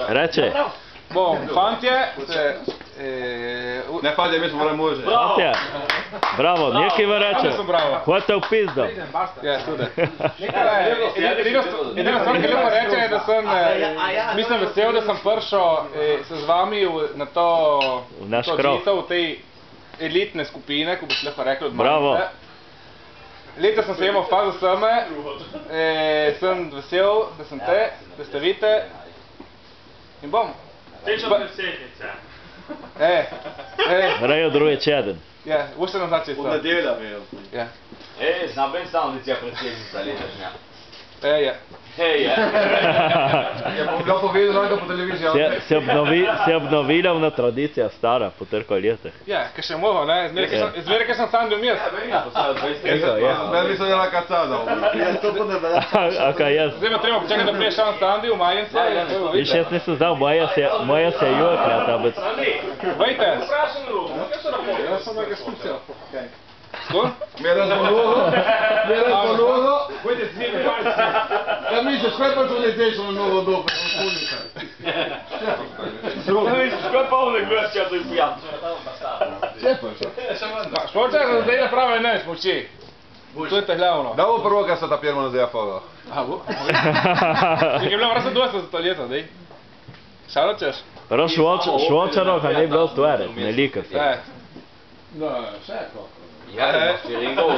Reče. Bom, fantje, Ne, fantje, mi smo morali može. Fantje, bravo, nekaj vam reče. Hvala v pizdo. Ja, tudi. Edina stvar, ki lepo reče, je, da sem, mislim vesel, da sem prišel se z vami na to odžitev v tej elitne skupine, ko boš lepo rekli od Marice. Leta sem se jemal fakt za same, sem vesel, da sem te, da ste vidite in bom. Tečo predsednice. Vrejo druge čeden. Ja, ušte nam znači Od nedelja mi je. Znam ben stavnica predsednica letošnja. Ja. Ja, bom ga povedal po televiziji. Se obnovila tradicija stara po toliko letih. Ja, kaj še mogo, ne? Zmeraj, kaj sem sam domil. Ne bi se dela kacada. Ja, to pa ne velja. Zdaj pa treba počakati, da priješ sam Sandi v Majence. Viš, jaz nisem znal, moja se je jokljata. Vejte. Jaz sem nekaj skušal. Skor? Mjeran po nogo. Vejte, si mi malce. Ja misliš, kaj pa to ne zdeš na novo dobe? Skoj pa ovdje gledaš, ja to je pijat. Šporčak se zdaj naprave ne smoči. To je glavno. Da bo prvo, kad se ta pirma zdaj fogo. Če je bilo vrsta dosta za to leto, dej. Šalo ćeš? Prvo švočarov ne bilo stvariti, ne lika se. No, še je to. Ja, Firingo.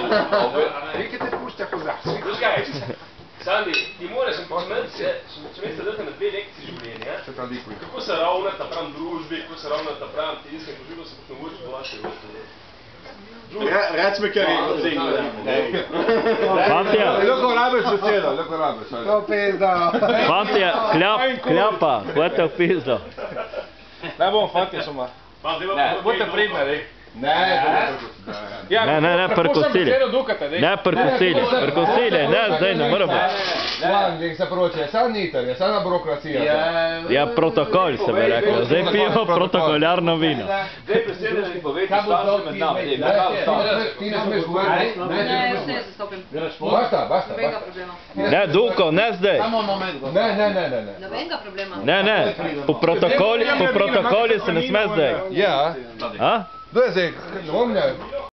Rike te pušća kozarci. Sandi, ti moraš če me sedeti na 2 lekciji življenja, kako se ravnati napram družbi, kako se ravnati napram tiskem, ko živo se počne uči po vaše vrste. Reč mi kaj Fantje, Ljoko rabeš besedo, ljoko rabeš. To pizda. fantje, kljapa, hvala v pizdo. Ne bom, fantje šuma. Budite pridne, dej. Ne, perkusili. Ne, perkusili, ne, zdaj ne moramo. Nek se proče, sad nitar, je sada birokracija. Ja, protokol se bi rekel, zdaj pijemo protokolarno vino. Zdaj predsedniški povedi, stavite med nami. Ti ne smeš govoriti? Ne, jaz ne zastopim. Basta. Nobenega problema. Ne, Duko, ne zdaj. Ne. Nobenega problema. Ne, po protokoli se ne sme zdaj. Ja. A? Kdo je zdaj?